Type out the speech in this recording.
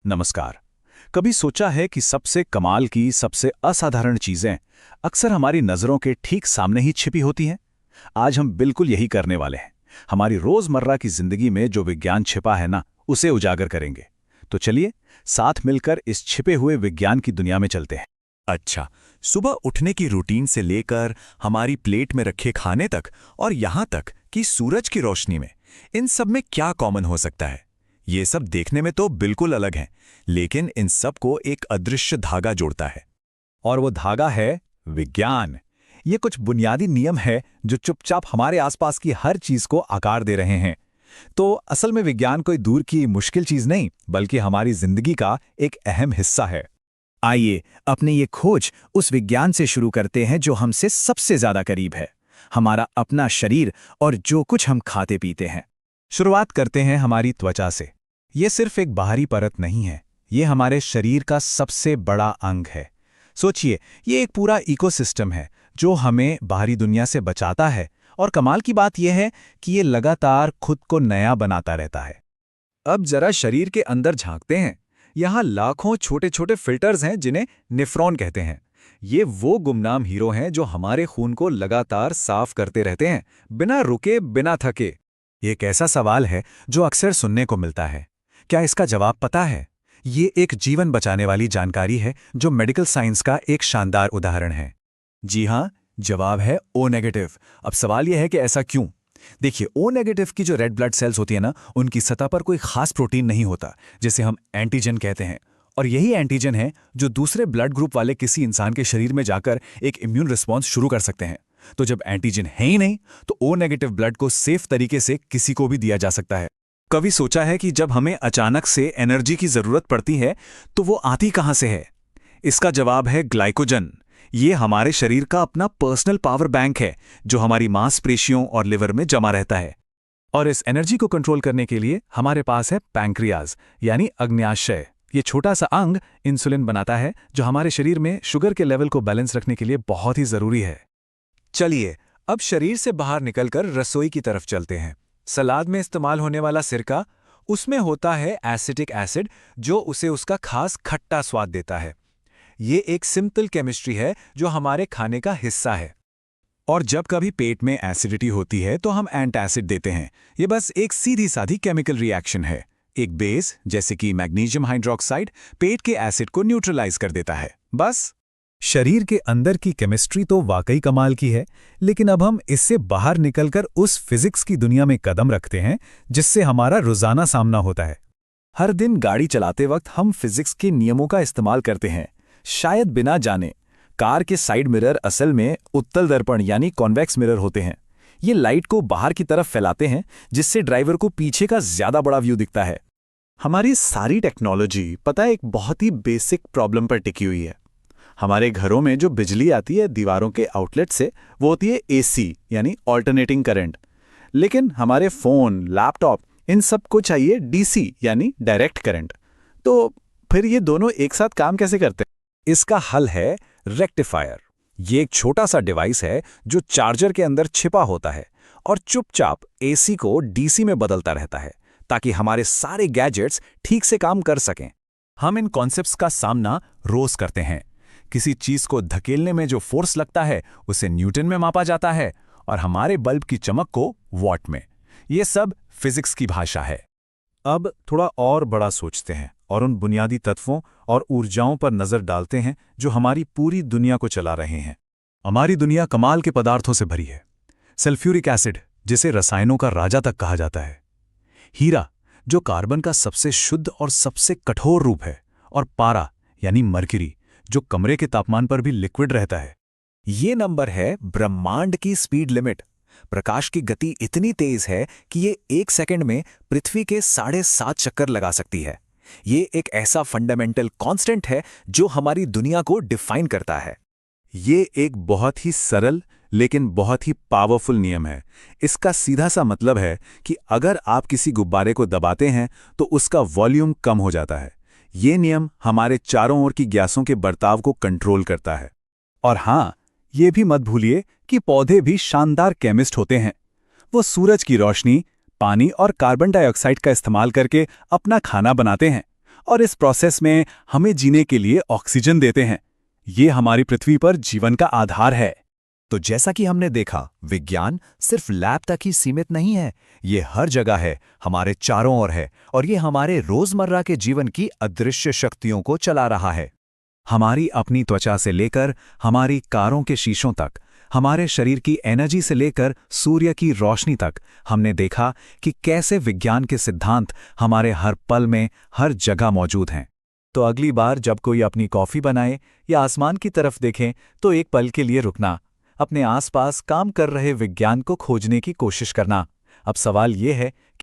नमस्कार। कभी सोचा है कि सबसे कमाल की सबसे असाधारण चीजें अक्सर हमारी नजरों के ठीक सामने ही छिपी होती हैं? आज हम बिल्कुल यही करने वाले हैं। हमारी रोजमर्रा की जिंदगी में जो विज्ञान छिपा है ना, उसे उजागर करेंगे। तो चलिए साथ मिलकर इस छिपे हुए विज्ञान की दुनिया में चलते हैं। अच्छा, सुबह उठने की रूटीन से लेकर हमारी प्लेट में रखे खाने तक और यहाँ तक कि सूरज की रोशनी में, इन सब में क्या कॉमन हो सकता है? ये सब देखने में तो बिल्कुल अलग हैं, लेकिन इन सब को एक अदृश्य धागा जोड़ता है। और वो धागा है विज्ञान। ये कुछ बुनियादी नियम है जो चुपचाप हमारे आसपास की हर चीज को आकार दे रहे हैं। तो असल में विज्ञान कोई दूर की मुश्किल चीज नहीं, बल्कि हमारी जिंदगी का एक अहम हिस्सा है। आइए अपनी ये खोज उस विज्ञान से शुरू करते हैं जो हमसे सबसे ज्यादा करीब है, हमारा अपना शरीर और जो कुछ हम खाते पीते हैं। शुरुआत करते हैं हमारी त्वचा से। ये सिर्फ एक बाहरी परत नहीं है, ये हमारे शरीर का सबसे बड़ा अंग है। सोचिए, ये एक पूरा इकोसिस्टम है जो हमें बाहरी दुनिया से बचाता है, और कमाल की बात यह है कि ये लगातार खुद को नया बनाता रहता है। अब जरा शरीर के अंदर झांकते हैं। यहाँ लाखों छोटे छोटे फिल्टर्स हैं जिन्हें नेफ्रॉन कहते हैं। ये वो गुमनाम हीरो हैं जो हमारे खून को लगातार साफ करते रहते हैं, बिना रुके बिना थके। ये एक ऐसा सवाल है जो अक्सर सुनने को मिलता है। क्या इसका जवाब पता है? ये एक जीवन बचाने वाली जानकारी है जो मेडिकल साइंस का एक शानदार उदाहरण है। जी हाँ, जवाब है ओ नेगेटिव। अब सवाल यह है कि ऐसा क्यों? देखिए, ओ नेगेटिव की जो रेड ब्लड सेल्स होती है ना, उनकी सतह पर कोई खास प्रोटीन नहीं होता जिसे हम एंटीजन कहते हैं। और यही एंटीजन है जो दूसरे ब्लड ग्रुप वाले किसी इंसान के शरीर में जाकर एक इम्यून रिस्पॉन्स शुरू कर सकते हैं। तो जब एंटीजन है ही नहीं, तो ओ नेगेटिव ब्लड को सेफ तरीके से किसी को भी दिया जा सकता है। कभी सोचा है कि जब हमें अचानक से एनर्जी की जरूरत पड़ती है तो वो आती कहां से है? इसका जवाब है ग्लाइकोजन। ये हमारे शरीर का अपना पर्सनल पावर बैंक है जो हमारी मांसपेशियों और लिवर में जमा रहता है। और इस एनर्जी को कंट्रोल करने के लिए हमारे पास है पैंक्रियाज, यानी अग्न्याशय। ये छोटा सा अंग इंसुलिन बनाता है जो हमारे शरीर में शुगर के लेवल को बैलेंस रखने के लिए बहुत ही जरूरी है। चलिए अब शरीर से बाहर निकलकर रसोई की तरफ चलते हैं। सलाद में इस्तेमाल होने वाला सिरका, उसमें होता है एसिटिक एसिड जो उसे उसका खास खट्टा स्वाद देता है। ये एक सिंपल केमिस्ट्री है जो हमारे खाने का हिस्सा है। और जब कभी पेट में एसिडिटी होती है तो हम एंटासिड देते हैं। ये बस एक सीधी साधी केमिकल रिएक्शन है। एक बेस जैसे कि मैग्नीशियम हाइड्रोक्साइड पेट के एसिड को न्यूट्रलाइज कर देता है, बस। शरीर के अंदर की केमिस्ट्री तो वाकई कमाल की है, लेकिन अब हम इससे बाहर निकलकर उस फिजिक्स की दुनिया में कदम रखते हैं जिससे हमारा रोजाना सामना होता है। हर दिन गाड़ी चलाते वक्त हम फिजिक्स के नियमों का इस्तेमाल करते हैं, शायद बिना जाने। कार के साइड मिरर असल में उत्तल दर्पण यानी कॉन्वेक्स मिरर होते हैं। ये लाइट को बाहर की तरफ फैलाते हैं जिससे ड्राइवर को पीछे का ज्यादा बड़ा व्यू दिखता है। हमारी सारी टेक्नोलॉजी पता है एक बहुत ही बेसिक प्रॉब्लम पर टिकी हुई है। हमारे घरों में जो बिजली आती है दीवारों के आउटलेट से, वो होती है एसी यानी ऑल्टरनेटिंग करंट। लेकिन हमारे फोन, लैपटॉप, इन सब को चाहिए डीसी यानी डायरेक्ट करंट। तो फिर ये दोनों एक साथ काम कैसे करते हैं? इसका हल है रेक्टिफायर। ये एक छोटा सा डिवाइस है जो चार्जर के अंदर छिपा होता है और चुपचाप एसी को डीसी में बदलता रहता है ताकि हमारे सारे गैजेट्स ठीक से काम कर सकें। हम इन कॉन्सेप्ट्स का सामना रोज करते हैं। किसी चीज को धकेलने में जो फोर्स लगता है उसे न्यूटन में मापा जाता है और हमारे बल्ब की चमक को वॉट में। ये सब फिजिक्स की भाषा है। अब थोड़ा और बड़ा सोचते हैं और उन बुनियादी तत्वों और ऊर्जाओं पर नजर डालते हैं जो हमारी पूरी दुनिया को चला रहे हैं। हमारी दुनिया कमाल के पदार्थों से भरी है। सल्फ्यूरिक एसिड, जिसे रसायनों का राजा तक कहा जाता है। हीरा, जो कार्बन का सबसे शुद्ध और सबसे कठोर रूप है। और पारा यानी मर्क्यूरी, जो कमरे के तापमान पर भी लिक्विड रहता है। ये नंबर है ब्रह्मांड की स्पीड लिमिट। प्रकाश की गति इतनी तेज है कि ये 1 सेकंड में पृथ्वी के 7.5 चक्कर लगा सकती है। ये एक ऐसा फंडामेंटल कांस्टेंट है जो हमारी दुनिया को डिफाइन करता है। ये एक बहुत ही सरल लेकिन बहुत ही पावरफुल नियम है। इसका सीधा सा मतलब है कि अगर आप किसी गुब्बारे को दबाते हैं तो उसका वॉल्यूम कम हो जाता है। ये नियम हमारे चारों ओर की गैसों के बर्ताव को कंट्रोल करता है। और हाँ, ये भी मत भूलिए कि पौधे भी शानदार केमिस्ट होते हैं। वो सूरज की रोशनी, पानी और कार्बन डाइऑक्साइड का इस्तेमाल करके अपना खाना बनाते हैं और इस प्रोसेस में हमें जीने के लिए ऑक्सीजन देते हैं। ये हमारी पृथ्वी पर जीवन का आधार है। तो जैसा कि हमने देखा, विज्ञान सिर्फ लैब तक ही सीमित नहीं है, ये हर जगह है, हमारे चारों ओर है, और ये हमारे रोजमर्रा के जीवन की अदृश्य शक्तियों को चला रहा है। हमारी अपनी त्वचा से लेकर हमारी कारों के शीशों तक, हमारे शरीर की एनर्जी से लेकर सूर्य की रोशनी तक, हमने देखा कि कैसे विज्ञान के सिद्धांत हमारे हर पल में, हर जगह मौजूद हैं। तो अगली बार जब कोई अपनी कॉफी बनाए या आसमान की तरफ देखें, तो एक पल के लिए रुकना, अपने आसपास काम कर रहे विज्ञान को खोजने की कोशिश करना। अब सवाल ये है